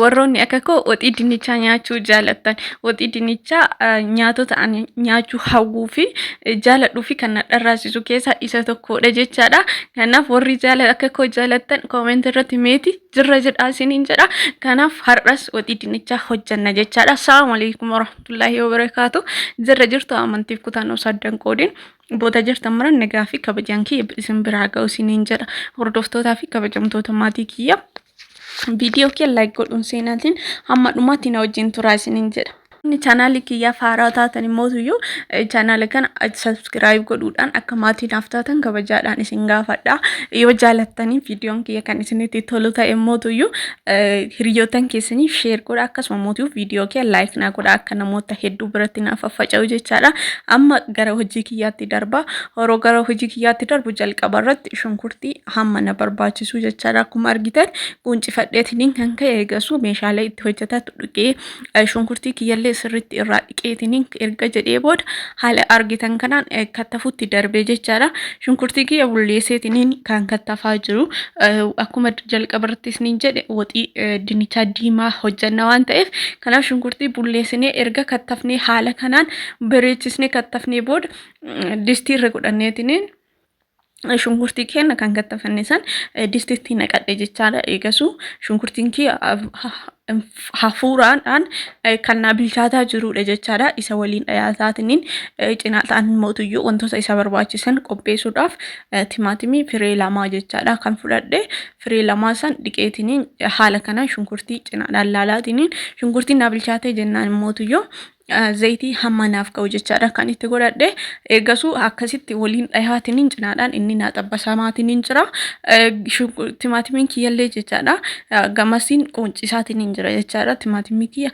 warroonni akka koo waxii dinnichaa nyaachuu jaalattan waxii dinnichaa nyaatota ani nyaachuu hawwuu fi jaaladhuu fi kan dharraasisu keessaa isa tokkodha jechaadha. Kanaaf warri akka koo jaalattan kooment irratti meeti jirra jedhaa isiniin jedha. Kanaaf har'as waxii dinnichaa hojjanna jechaadha. Assalaamu alaykum warahmatullaahi wabarakaatu. Jirra jirtu amantiif kutaannoo saddan qoodiin boota jirtan maran nagaa fi kabajaan kiyya isin biraa ga'u isiniin jedha. Hordoftootaa fi kabajamtoota maatii kiyya. Video ke like godhun seenaatiin hamma dhumaatti na wajjin turaa isiniin jedha. Inni channel kiyya faaraa taatan immoo tuyyu channel kana subscribe godhuudhaan akka maatii naaf taatan kabajaadhaan isin gaafadha. Yoo jaalattanii videoon kiyya kan isinitti tolu ta'e immoo tuyyu hiriyootan keessanii share godha akkasuma mootuu video kiyya like na godha akka namoota hedduu biratti naaf faffaca'u jechaadha. Amma gara hojii kiyyaatti darba. Horoo gara hojii kiyyaatti darbu jalqaba irratti shunkurtii hamma na barbaachisu jechaadha. Akkuma argitan quncifadheetiin kan ka'e eegasu meeshaalee itti hojjetatu dhuqee shunkurtii kiyyallee sirriitti irraa dhiqeetiniin erga jedhee booda haala argitan kanaan kattafutti darbee jechaadha. Shunkurtii kiyya bulleesseetiniin kan kattafaa jiru akkuma jalqaba irrattis niin jedhe waxii dinnichaa diimaa hojjanna waan ta'eef kanaaf shunkurtii bulleessinee erga kattafnee haala kanaan bareechisnee kattafnee booda distii irra godhanneetiniin shunkurtii keenya kan kattafanne san distiitti naqadhe jechaadha. Eegasu shunkurtiin kiyya hafuuraan kan na bilchaataa jirudha jechaadha. Isa waliin dhiyaataatiniin cinaataan mootuyyuu wantoota isa barbaachisan qopheessuudhaaf timaatimii firee lamaa jechaadha kan fudhadhe. Firee lamaa san dhiqeetiniin haala kana shunkurtii cinaadhaan laalaatiniin shunkurtiin na bilchaatee jennaan mootuyyuu zayitii hamma naaf ga'u jechaadha kan itti godhadhe. Eegasu akkasitti waliin dhiyaatiniin cinaadhaan inni na xabbasamaatiin jira. Timaatimiin kiyyallee jechaadha gamasiin quncisaatiin jira jechaadha. Timaatimii kiyya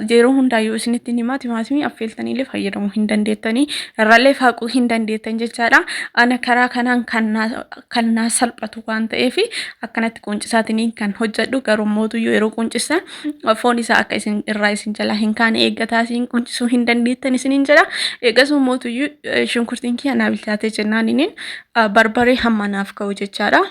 yeroo hundaayyuu isinitti himaa timaatimii affeeltaniillee fayyadamuu hin dandeettanii irraallee faaquu hin dandeettan jechaadha. Ana karaa kanaan kan na salphatu waan ta'eef akkanatti quncisaatiin kan hojjedhu. Garuu mootuyyuu yeroo quncisan foon isaa akka isin irraa isin jalaa hin kaane eeggataa qunchisuu hin dandeettan isiniin jedha. Eegasuu mootuyyuu shunkurtiin kiyya na bilchaatee jennaaniin barbaree hamma naaf ga'u jechaadha.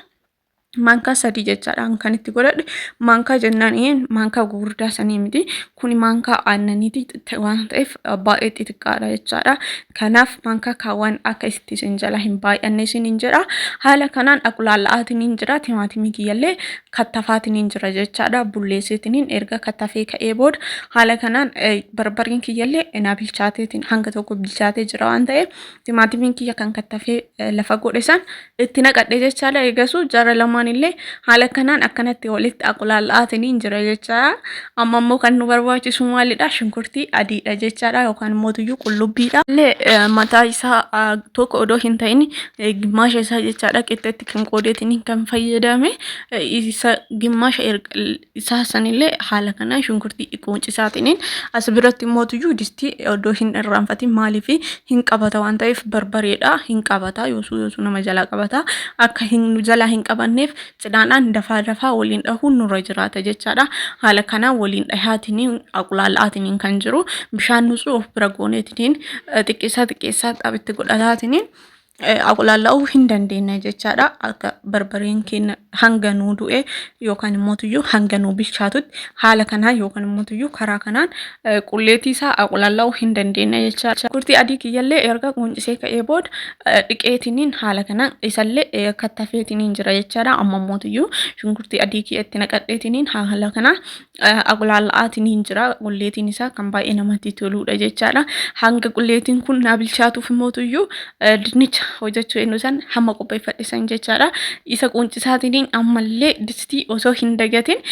Manka sadii jechaadha kan itti godhadhe. Manka jennaaniin manka gurguddaa sanii miti. Kuni manka aannaniiti waan ta'eef baay'ee xixiqqaadha jechaadha. Kanaaf manka kaawwan akka itti isin jala hin baay'anne isiniin jedha. Haala kanaan aqulaalla'aatiin jira. Timaatimii kiyyallee kattafaatiin jira jechaadha. Bulleesseetiin erga kattafee ka'ee booda haala kanaan barbariin kiyyallee na bilchaateetiin hanga tokko bilchaatee jira waan ta'eef timaatimiin kiyya kan kattafee lafa godhe san itti naqadhe jechaadha. Eegasuu jara lama illee haala kanaan akkanatti walitti aqulaalla'aatiin jira jechaadha. Amma immoo kan nu barbaachisu maalidha? Shunkurtii adiidha jechaadha yookaan mootuyyuu qullubbiidha. Illee mataa isaa tokko odoo hin ta'in gimmaasha isaa jechaadha qixxeetti kan qoodeetiin kan fayyadame isa gimmaasha isaa sanillee haala kanaan shunkurtii qunchisaatiin as biratti mootuyyuu distii odoo hin irraanfatin maaliif hin qabata waan ta'eef barbareedha hin qabata yoosuu nama jala qabata akka hin jala hin qabanneef cinaadhaan dafaa waliin dhahuun nurra jiraata jechaadha. Haala kanaan waliin dhahaatiin aqulaalla'aatiin kan jiru bishaan nusuu of bira gooneetiin xiqqeessaa xabitti godhataatiin aqulaalla'uu hin dandeenya jechaadha. Akka barbareen keenya hanga nuu du'e yookaan mootuyyuu hanga nuu bilchaatutti haala kanaan yookaan mootuyyuu karaa kanaan qulleetii isaa aqulaalla'uu hin dandeenya jechaadha. Shunkurtii adii kiyyallee erga quncisee ka'ee booda dhiqeetiniin haala kanaan isallee kattafeetiniin jira jechaadha. Amma mootuyyuu shunkurtii adii kiyyatti naqadheetiniin haala kanaan aqulaalla'aatiin jira. Qulleetiin isaa kan baay'ee namatti toludha jechaadha. Hanga qulleetiin kun na bilchaatuuf mootuyyuu dinnicha hojjechuu eenyu san hamma qopheeffadhisan jechaadha. Isa qunchisaatiin ammallee distii osoo hin dagatin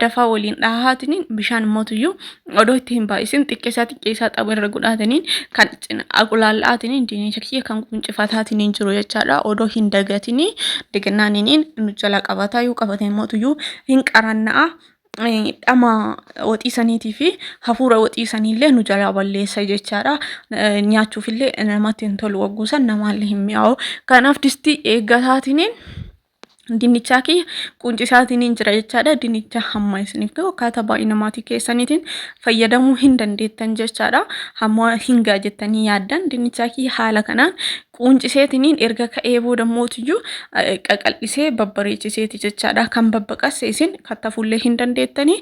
dafaa waliin dhahaatiin bishaan mootuyyuu odoo itti hin baay'isin xiqqeessaa xabu irra godhataniin kan aqulaalla'aatiin dinnicha kiyya kan quncifataatiin jiru jechaadha. Odoo hin dagatin digannaaniin nu jala qabataa yoo qabateen mootuyyuu hin qaranna'a. Dhama waxii saniitii fi hafuura waxii saniillee nu jala balleessa jechaadha. Nyaachuufillee namatti hin tolu wagguusan namaallee hin mi'aawu. Kanaaf distii eeggataatiin dinnichaa kiyya quncisaatiin hin jira jechaadha. Dinnicha hamma isiniif ta'u akkaataa baay'ee namaatii keessaniitiin fayyadamuu hin dandeettan jechaadha. Hamma hin gaa jettanii yaaddan dinnichaa kiyya haala kanaan qunciseetiin erga ka'ee booda mootiyyuu qaqal'isee babbareechiseeti jechaadha. Kan babbaqasse isin kattafullee hin dandeettanii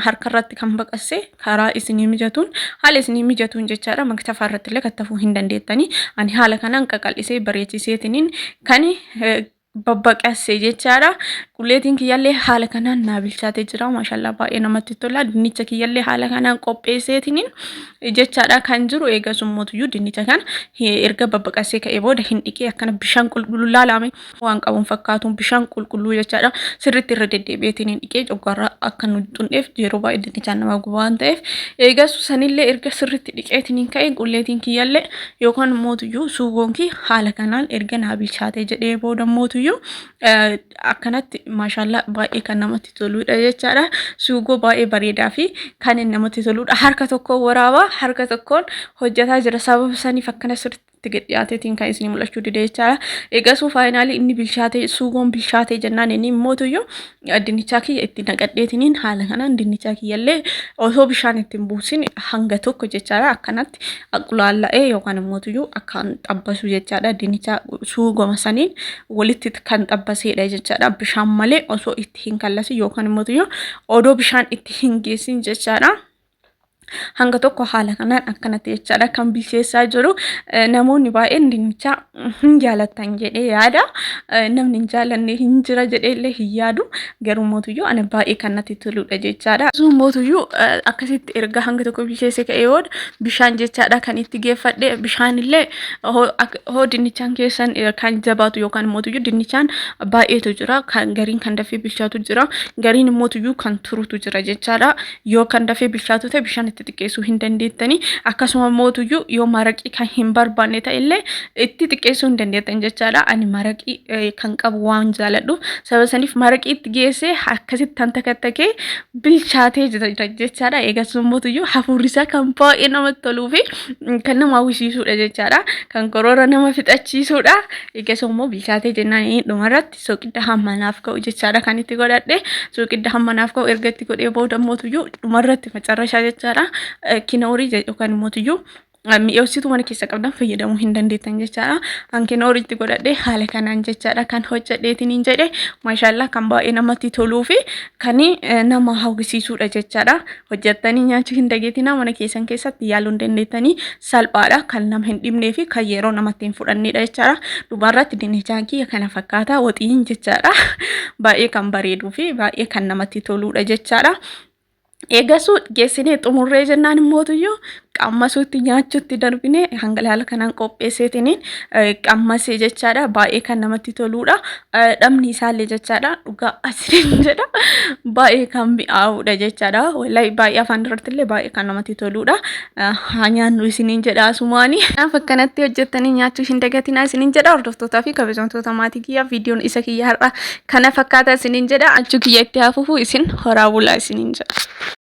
harkarratti kan baqasse karaa isinii mijatuun haala isinii mijatuun jechaadha. Maktafa irratti illee kattafuu hin dandeettanii ani haala kanaan qaqal'isee bareechiseetiin kan babbaqasse jechaadha. Qulleetiin kiyyallee haala kanaan naa bilchaatee jira. Maashaallah baay'ee namatti tola. Dinnicha kiyyallee haala kanaan qopheesseetiin jechaadha kan jiru. Eegas mootuyyuu dinnicha kan erga babbaqassee ka'ee booda hin dhiqee akkana bishaan qulqulluu laalame waan qabuun fakkaatuun bishaan qulqulluu jechaadha. Sirriitti irra deddeebi'eetiin hin dhiqee coggaarraa akka nu xunneef yeroo baay'ee dinnichaan nama guba waan ta'eef eegas sanillee erga sirriitti dhiqeetiin hin ka'e qulleetiin kiyyallee yookaan mootuyyuu suugoon kiyya haala kanaan erga naa bilchaatee jedhee booda mootuyyuu akkanatti maashaallah baay'ee kan namatti toludha jechaadha. Suugoo baay'ee bareedaa fi kan namatti toludha. Harka tokko waraabaa harka tokkoon hojjetaa jira. Sababa saniif akkana sirriitti dhiyaateetiin kan isin mul'achuu dide jechaadha. Eegasuu faayinaalii inni bilchaatee suugoon bilchaatee jennaan inni mootuyyuu dinnichaa kiyya itti naqadheetiin haala kanaan dinnichaa kiyyallee osoo bishaan ittiin buusin hanga tokko jechaadha. Akkanatti aqulaalla'ee yookaan mootuyyuu akkaan xabbasu jechaadha. Dinnichaa suugoma saniin walitti kan xabbaseedha jechaadha. Bishaan malee osoo itti hin kallasin yookaan mootuyyuu odoo bishaan itti hin geessin jechaadha. Hanga tokko haala kanaan akkanatti jechaadha kan bilcheessaa jiru. Namoonni baay'een dinnicha hin jaalatan jedhee yaada. Namni hin jaalanne hin jira jedhee illee hin yaadu. Garuu mootuyyuu ani baay'ee kan natti toludha jechaadha. Sun mootuyyuu akkasitti erga hanga tokko bilcheessee ka'ee booda bishaan jechaadha kan itti geeffadhe. Bishaan illee hoo dinnichaan keessan kan jabaatu yookaan mootuyyuu dinnichaan baay'eetu jira. Kan gariin kan dafee bilchaatu jira. Gariin mootuyyuu kan turutu jira jechaadha. Yoo kan dafee bilchaatu ta'e bishaan itti xiqqeessuu hin dandeettanii akkasuma mootuyyuu yoo maraqii kan hin barbaanne ta'e illee itti xiqqeessuu hin dandeettan jechaadha. Ani maraqii kan qabu waan jaaladhu sababa saniif maraqii itti geessee akkasitti tan takattakee bilchaatee jira jechaadha. Eegas mootuyyuu hafuurri isaa kan baay'ee namatti toluu fi kan nama hawwisiisudha jechaadha. Kan koroora nama fixachiisudha. Eegas immoo bilchaatee jennaan dhumarratti soqidda hammanaaf ka'u jechaadha kan itti godhadhe. Soqidda hammanaaf ka'u erga itti godhee booda mootuyyuu dhumarratti macarrashaa jechaadha. Kinoorii yookaan mootuyyuu mi'eessituu mana keessa qabdan fayyadamuu hin dandeettan jechaadha. Kinoorii itti godhadhee haala kanaan jechaadha kan hojjedheetiin hin jedhe maashaallah kan baay'ee namatti toluu fi kan nama hawwisiisudha jechaadha. Hojjettanii nyaachuu hin dageetina mana keessan keessatti yaaluu hin dandeettanii salphaadha kan nama hin dhibnee fi kan yeroo namatti hin fudhannedha jechaadha. Dhumarratti dinnichaan kiyya kana fakkaata waxiin jechaadha. Baay'ee kan bareeduu fi baay'ee kan namatti toludha jechaadha. Eegasuu geessinee xumurree jennaan mootuyyuu qammasuutti nyaachuutti darbine hangalaala kanaan qopheesseetiin qammasee jechaadha. Baay'ee kan namatti toludha. Dhamni isaallee jechaadha dhugaa asiriin jedha baay'ee kan mi'aawudha jechaadha. Wallahi baay'ee afaan irratti illee baay'ee kan namatti toludha. Haa nyaannu isiniin jedha asumaanii. Kanaaf akkanatti hojjettanii nyaachuu hin dagatinaa isiniin jedha. Hordoftootaa fi kabajamtoota maatii kiyyaa viidiyoon isa kiyya har'a kana fakkaata isiniin jedha. Achuu kiyya itti hafuuf isin horaa bulaa isiniin jedha.